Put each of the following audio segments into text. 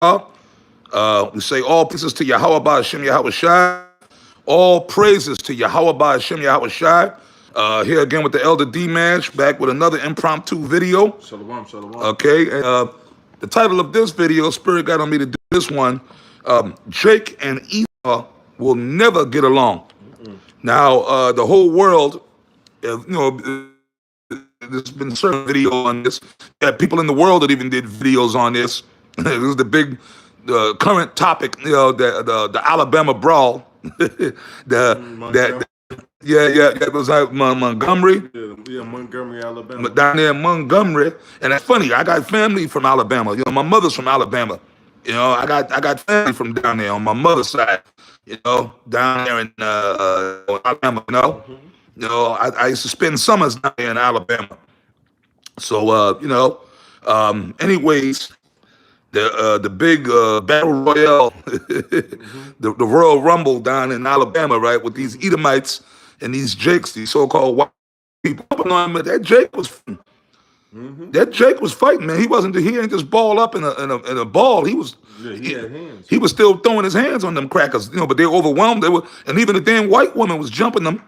We say all praises to Yahweh Ba'Hashem Yahweh Shai. All praises to Yahweh Ba'Hashem Yahweh Shai. Here again with the Elder D-Mash, back with another impromptu video. Shalom, shalom. Okay, the title of this video, Spirit got on me to do this one. Jake and Esau will never get along. Now, the whole world, there's been certain video on this. People in the world that even did videos on this. This is the big current topic, the Alabama brawl. It was like Montgomery. Yeah, Montgomery, Alabama. But down there in Montgomery, and that's funny. I got family from Alabama. My mother's from Alabama. I got family from down there on my mother's side. Down there in Alabama. I used to spend summers down there in Alabama. So anyways, the big battle royale, the Royal Rumble down in Alabama, right, with these Edomites and these Jakes, these so-called white people. That Jake was fighting, man. He ain't just ball up in a ball. He was he had hands. He was still throwing his hands on them crackers, but they were overwhelmed. And even the damn white woman was jumping them.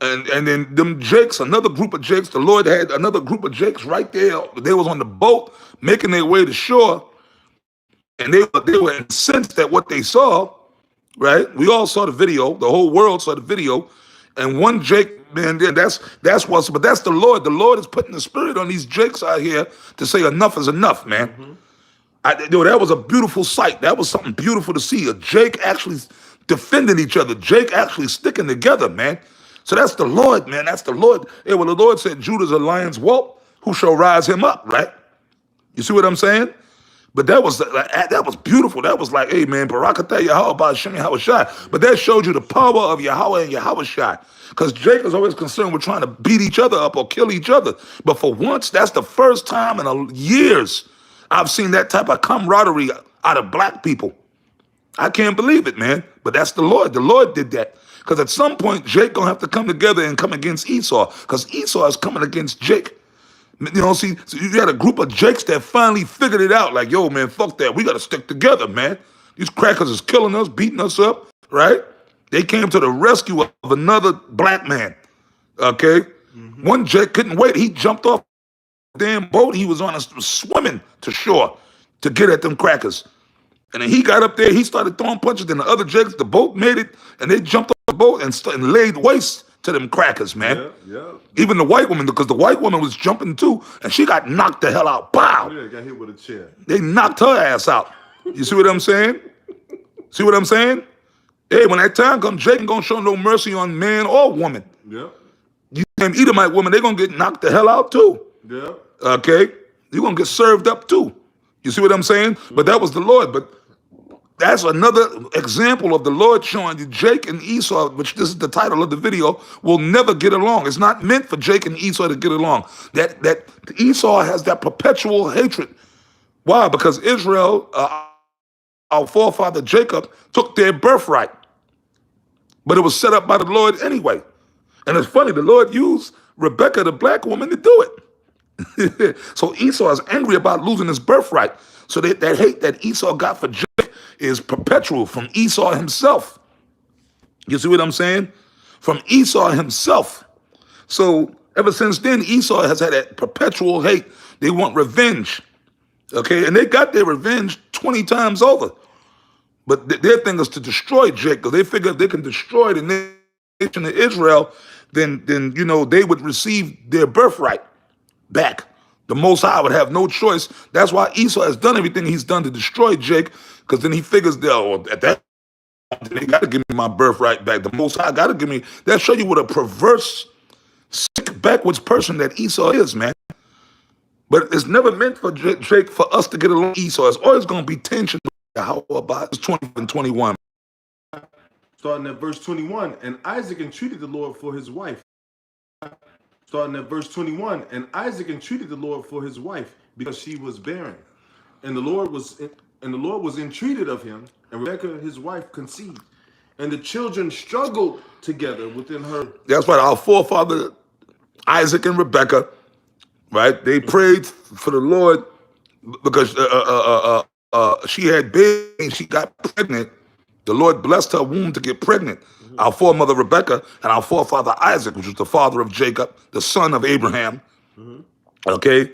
And then them Jakes, another group of Jakes, the Lord had another group of Jakes right there. They was on the boat making their way to shore. And they were incensed at what they saw, right? We all saw the video. The whole world saw the video. And one Jake, man, that's the Lord. The Lord is putting the spirit on these Jakes out here to say enough is enough, man. That was a beautiful sight. That was something beautiful to see. A Jake actually defending each other. Jake actually sticking together, man. So that's the Lord, man. That's the Lord. Yeah, well, the Lord said, Judah's a lion's whelp. Who shall rise him up, right? You see what I'm saying? But that was beautiful. That was like, hey, man, Barakatah Yahweh Ba'Hashem Yahweh Shai. But that showed you the power of Yahweh and Yahweh Shai. Because Jake is always concerned with trying to beat each other up or kill each other. But for once, that's the first time in years I've seen that type of camaraderie out of black people. I can't believe it, man. But that's the Lord. The Lord did that. Because at some point, Jake going to have to come together and come against Esau. Because Esau is coming against Jake. See, so you got a group of Jakes that finally figured it out. Like, yo, man, fuck that. We got to stick together, man. These crackers is killing us, beating us up, right? They came to the rescue of another black man, okay? One Jake couldn't wait. He jumped off the damn boat he was on and was swimming to shore to get at them crackers. And then he got up there. He started throwing punches. Then the other Jakes, the boat made it, and they jumped off the boat and laid waste to them crackers, man. Yeah. Even the white woman, because the white woman was jumping too, and she got knocked the hell out. Pow! Yeah, got hit with a chair. They knocked her ass out. You see what I'm saying? See what I'm saying? Hey, when that time comes, Jake ain't gonna show no mercy on man or woman. Yeah. You damn Edomite woman, they gonna get knocked the hell out too. Yeah. Okay? You're gonna get served up too. You see what I'm saying? But that was the Lord. But that's another example of the Lord showing you Jake and Esau, which this is the title of the video, will never get along. It's not meant for Jake and Esau to get along. That Esau has that perpetual hatred. Why? Because Israel, our forefather Jacob, took their birthright. But it was set up by the Lord anyway. And it's funny, the Lord used Rebecca, the black woman, to do it. So Esau is angry about losing his birthright. So that hate that Esau got for Jake is perpetual from Esau himself. You see what I'm saying? From Esau himself. So ever since then, Esau has had that perpetual hate. They want revenge. Okay, and they got their revenge 20 times over. But their thing is to destroy Jake, because they figure if they can destroy the nation of Israel, then they would receive their birthright back. The Most High would have no choice. That's why Esau has done everything he's done to destroy Jake, because then he figures, at that point, they got to give me my birthright back. The Most High got to give me. That show you what a perverse, sick, backwards person that Esau is, man. But it's never meant for Jake, for us to get along. Esau, it's always going to be tension. How about 20 and 21? Starting at verse 21, and Isaac entreated the Lord for his wife. Starting at verse 21, and Isaac entreated the Lord for his wife because she was barren, and the Lord was entreated of him, and Rebekah his wife conceived, and the children struggled together within her. That's right. Our forefather Isaac and Rebekah, right? They prayed for the Lord because she had baby, she got pregnant. The Lord blessed her womb to get pregnant. Our foremother Rebecca and our forefather Isaac, which was the father of Jacob, the son of Abraham. Okay?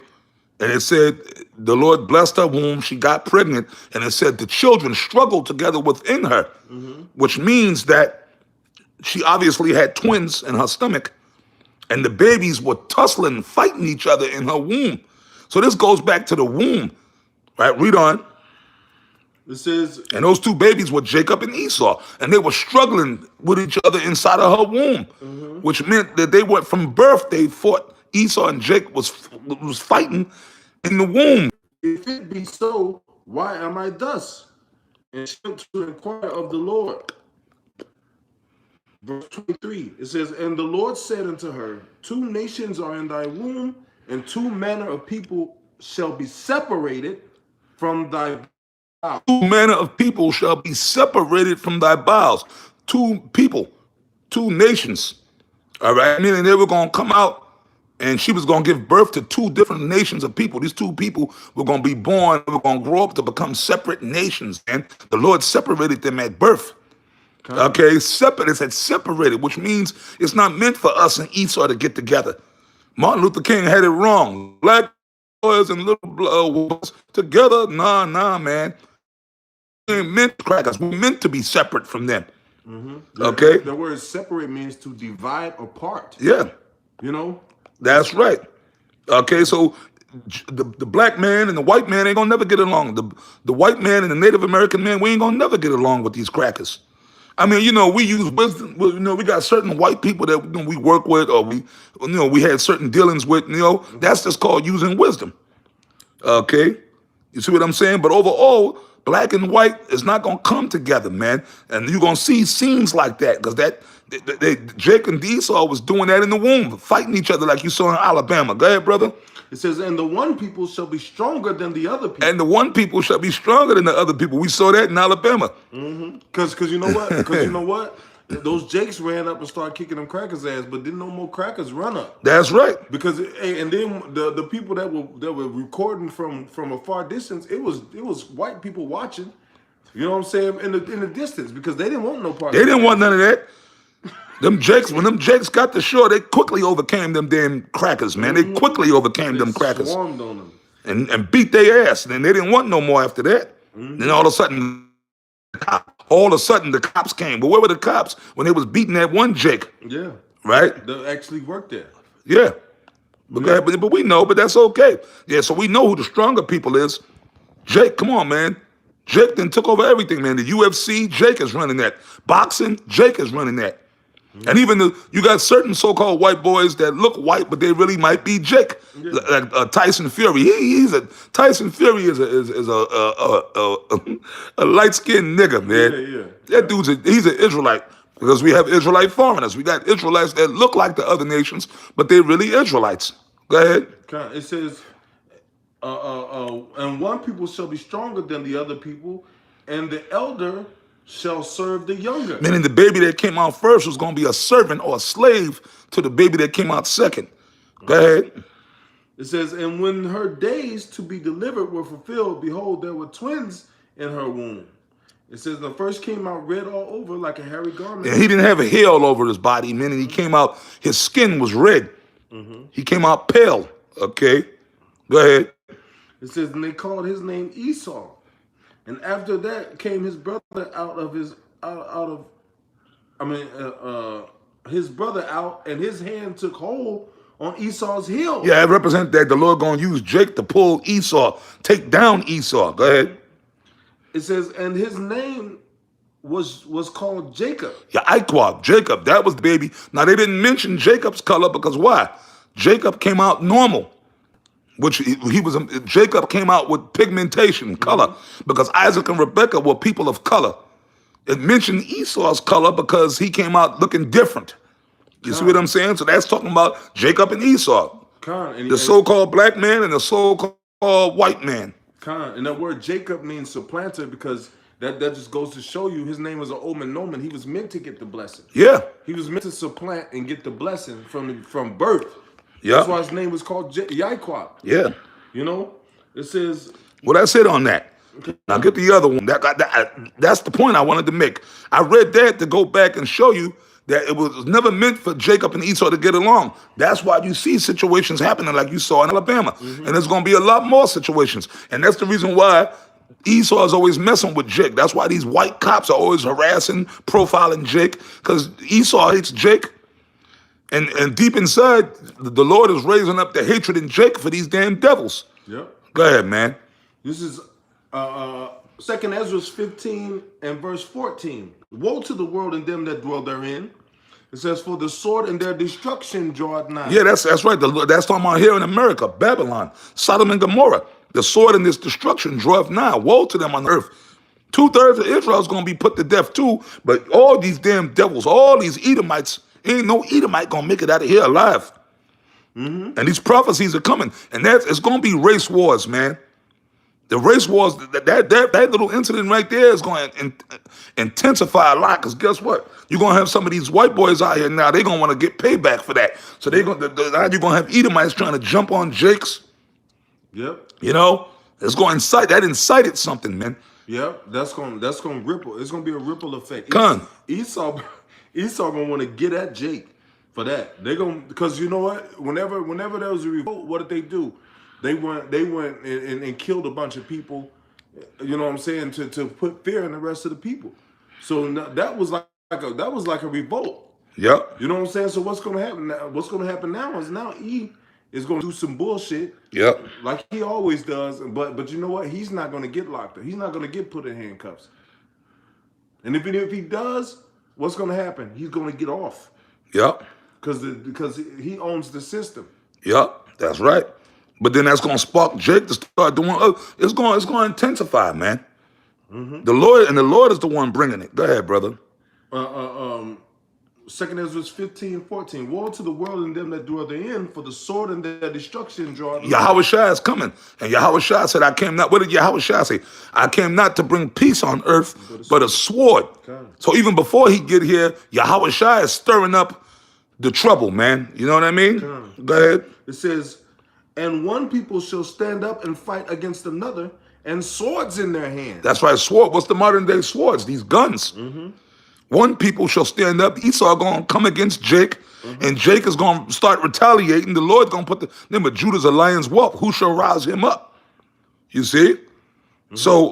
And it said the Lord blessed her womb, she got pregnant, and it said the children struggled together within her, which means that she obviously had twins in her stomach, and the babies were tussling, fighting each other in her womb. So this goes back to the womb, right? Read on. It says, And those two babies were Jacob and Esau, and they were struggling with each other inside of her womb, which meant that they went from birth. They fought. Esau and Jacob was fighting in the womb. if it be so, why am I thus? And she went to inquire of the Lord. Verse 23, it says, and the Lord said unto her, two nations are in thy womb, and two manner of people shall be separated from thy bowels. Two manner of people shall be separated from thy bowels. Two people, two nations. All right, meaning they were going to come out, and she was going to give birth to two different nations of people. These two people were going to be born, they were going to grow up to become separate nations. And the Lord separated them at birth. Okay, separate. It said separated, which means it's not meant for us and Esau to get together. Martin Luther King had it wrong. Black boys and little boys together. Nah, man. We ain't meant to crack us. We're meant to be separate from them. Okay? The word separate means to divide apart. Yeah, You know? that's right. Okay, so the black man and the white man ain't gonna never get along. The white man and the Native American man, we ain't gonna never get along with these crackers. I mean, we use wisdom. We got certain white people that we work with, or we had certain dealings with. That's just called using wisdom. Okay, you see what I'm saying? But overall, black and white is not gonna come together, man. And you're gonna see scenes like that because Jake and Esau was doing that in the womb, fighting each other like you saw in Alabama. Go ahead, brother. It says, and the one people shall be stronger than the other people. And the one people shall be stronger than the other people. We saw that in Alabama. Because you know what? Because you know what? Those Jakes ran up and started kicking them crackers' ass, but didn't no more crackers run up. That's right. Because and then the people that were recording from a far distance, it was white people watching. You know what I'm saying? In the distance, because they didn't want no part. They didn't want none of that. When them Jakes got to shore, they quickly overcame them damn crackers, man. They quickly overcame them crackers. Swarmed on them. And beat their ass. And they didn't want no more after that. Then all of a sudden the cops came. But where were the cops when they was beating that one Jake? Yeah. Right? They actually worked there. Yeah. But we know, but that's okay. Yeah, so we know who the stronger people is. Jake, come on, man. Jake then took over everything, man. The UFC, Jake is running that. Boxing, Jake is running that. And even you got certain so-called white boys that look white, but they really might be Jake, like Tyson Fury. Tyson Fury is a light-skinned nigga, man. Yeah. That he's an Israelite because we have Israelite foreigners. We got Israelites that look like the other nations, but they're really Israelites. Go ahead. It says, and one people shall be stronger than the other people, and the elder shall serve the younger. Meaning the baby that came out first was going to be a servant or a slave to the baby that came out second. Go ahead. It says, and when her days to be delivered were fulfilled, behold, there were twins in her womb. It says the first came out red all over like a hairy garment. And he didn't have a hair all over his body, meaning he came out, his skin was red. He came out pale. Okay. Go ahead. It says, and they called his name Esau. And after that came his brother his brother out, and his hand took hold on Esau's heel. Yeah, it represents that the Lord going to use Jake to pull Esau, take down Esau. Go ahead. It says, and his name was called Jacob. Yeah, Iquab, Jacob, that was the baby. Now, they didn't mention Jacob's color because why? Jacob came out normal. Which Jacob came out with pigmentation, color, because Isaac and Rebekah were people of color. It mentioned Esau's color because he came out looking different. You see what I'm saying? So that's talking about Jacob and Esau, the so-called black man and the so-called white man. And that word Jacob means supplanter because that just goes to show you his name was an omen nomen. He was meant to get the blessing. Yeah. He was meant to supplant and get the blessing from birth. Yeah. That's why his name was called Yaiquab. Yeah. You know? It says... Well, that's it on that. Now get the other one. That's the point I wanted to make. I read that to go back and show you that it was never meant for Jacob and Esau to get along. That's why you see situations happening like you saw in Alabama. And there's going to be a lot more situations. And that's the reason why Esau is always messing with Jake. That's why these white cops are always harassing, profiling Jake, because Esau hates Jake. And deep inside, the Lord is raising up the hatred in Jake for these damn devils. Yep. Go ahead, man. This is 2nd Ezra 15 and verse 14. Woe to the world and them that dwell therein. It says, for the sword and their destruction draweth nigh. Yeah, that's right. That's talking about here in America, Babylon, Sodom and Gomorrah. The sword and this destruction draweth nigh. Woe to them on earth. 2/3 of Israel is going to be put to death too. But all these damn devils, all these Edomites, ain't no Edomite going to make it out of here alive. And these prophecies are coming. And it's going to be race wars, man. The race wars, that little incident right there is going to intensify a lot. Because guess what? You're going to have some of these white boys out here now. They're going to want to get payback for that. So now you're going to have Edomites trying to jump on Jake's. Yep. You know, it's going to incite. That incited something, man. Yep. That's going to ripple. It's going to be a ripple effect. Esau going to want to get at Jake for that. They're going to, because you know what? Whenever there was a revolt, what did they do? They went and killed a bunch of people, you know what I'm saying, to put fear in the rest of the people. So that was like a revolt. Yep. You know what I'm saying? So what's going to happen now? What's going to happen now is is going to do some bullshit. Yep. Like he always does. But you know what? He's not going to get locked up. He's not going to get put in handcuffs. And if he does, what's going to happen? He's going to get off. Yep. Because he owns the system. Yep. That's right. But then that's going to spark Jake to start doing. It's going to intensify, man. The Lord is the one bringing it. Go ahead, brother. 2nd Ezra 15:14. Woe to the world and them that dwell therein, for the sword and their destruction draw. Yahweh Shai is coming. And Yahweh Shai said, I came not, what did Yahweh Shai say? I came not to bring peace on earth, but a sword. Okay. So even before he get here, Yahweh Shai is stirring up the trouble, man. You know what I mean? Okay. Go ahead. It says, and one people shall stand up and fight against another, and swords in their hands. That's right, sword. What's the modern day swords? These guns. One people shall stand up. Esau going to come against Jake, and Jake is going to start retaliating. The Lord's going to put remember, Judah's a lion's whelp. Who shall rouse him up? You see? So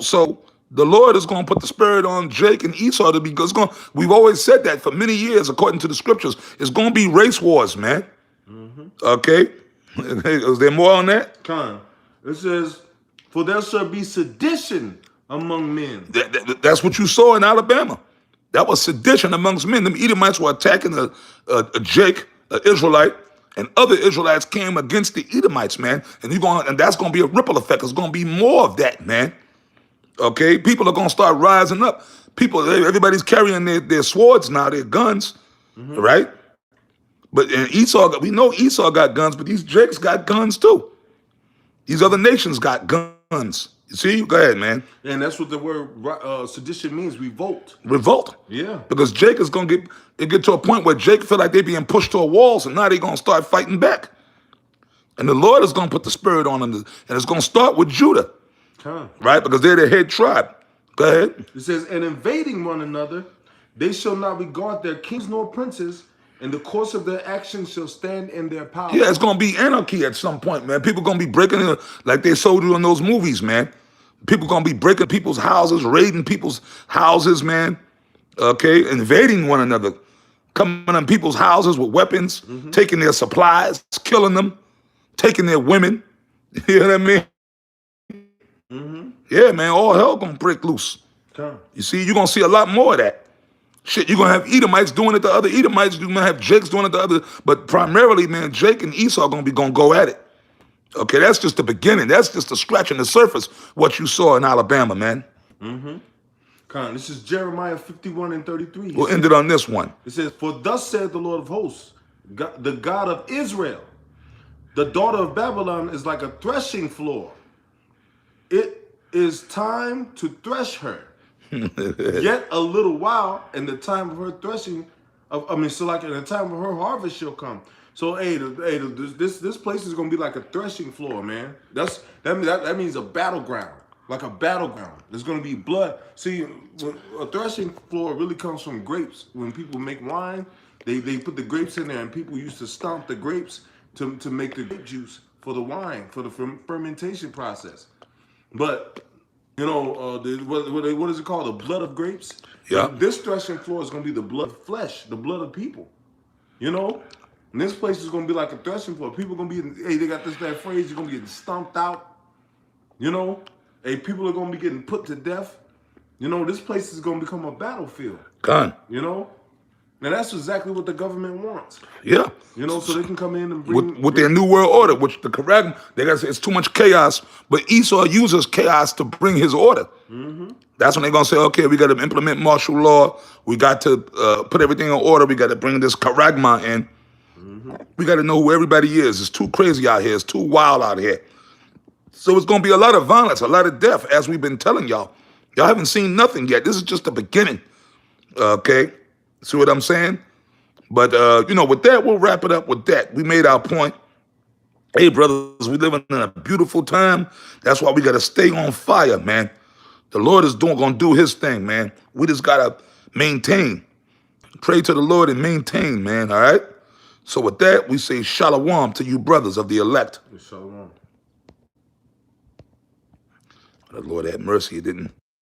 the Lord is going to put the spirit on Jake and Esau to be good. We've always said that for many years, according to the scriptures. It's going to be race wars, man. Okay? Is there more on that? Con. It says, for there shall be sedition among men. That's what you saw in Alabama. That was sedition amongst men. Them Edomites were attacking a Jake, an Israelite, and other Israelites came against the Edomites, man. And that's going to be a ripple effect. It's going to be more of that, man. Okay? People are going to start rising up. Everybody's carrying their swords now, their guns, right? But Esau, we know Esau got guns, but these Jakes got guns too. These other nations got guns. You see? Go ahead, man. And that's what the word sedition means, revolt. Revolt. Yeah. Because Jake is going to get to a point where Jake feel like they're being pushed to a wall, so now they're going to start fighting back. And the Lord is going to put the spirit on them, and it's going to start with Judah, right? Because they're the head tribe. Go ahead. It says, and invading one another, they shall not regard their kings nor princes, and the course of their actions shall stand in their power. Yeah, it's going to be anarchy at some point, man. People going to be breaking in like they showed you in those movies, man. People going to be breaking people's houses, raiding people's houses, man. Okay, invading one another. Coming in people's houses with weapons, taking their supplies, killing them, taking their women. You know what I mean? Yeah, man, all hell going to break loose. You see, you're going to see a lot more of that. Shit, you're going to have Edomites doing it to other Edomites. You're going to have Jakes doing it to other. But primarily, man, Jake and Esau are going to go at it. Okay, that's just the beginning. That's just a scratch on the surface, what you saw in Alabama, man. This is Jeremiah 51:33. We'll end it on this one. It says, for thus said the Lord of hosts, the God of Israel, the daughter of Babylon is like a threshing floor. It is time to thresh her. Yet a little while, and the time of her threshing, in the time of her harvest shall come. So, this place is gonna be like a threshing floor, man. That means a battleground. like a battleground. There's going to be blood. See, a threshing floor really comes from grapes. When people make wine, they put the grapes in there, and people used to stomp the grapes to make the grape juice for the wine, for the fermentation process. But what is it called? The blood of grapes. Yeah. This threshing floor is going to be the blood of flesh, the blood of people. You know, and this place is going to be like a threshing floor. People are going to be, hey, they got that phrase, you're going to be getting stomped out. You know, hey, people are going to be getting put to death. You know, this place is going to become a battlefield. Gone. You know, and that's exactly what the government wants. Yeah. You know, so they can come in and bring With their new world order, which the correct, they got to say it's too much chaos, but Esau uses chaos to bring his order. That's when they're going to say, okay, we got to implement martial law. We got to put everything in order. We got to bring this charagma in. We got to know who everybody is. It's too crazy out here. It's too wild out here. So it's going to be a lot of violence, a lot of death, as we've been telling y'all. Y'all haven't seen nothing yet. This is just the beginning. Okay? See what I'm saying? But, with that, we'll wrap it up with that. We made our point. Hey, brothers, we living in a beautiful time. That's why we got to stay on fire, man. The Lord is going to do his thing, man. We just got to maintain. Pray to the Lord and maintain, man, all right? So with that, we say shalom to you brothers of the elect. Shalom. The Lord had mercy, it didn't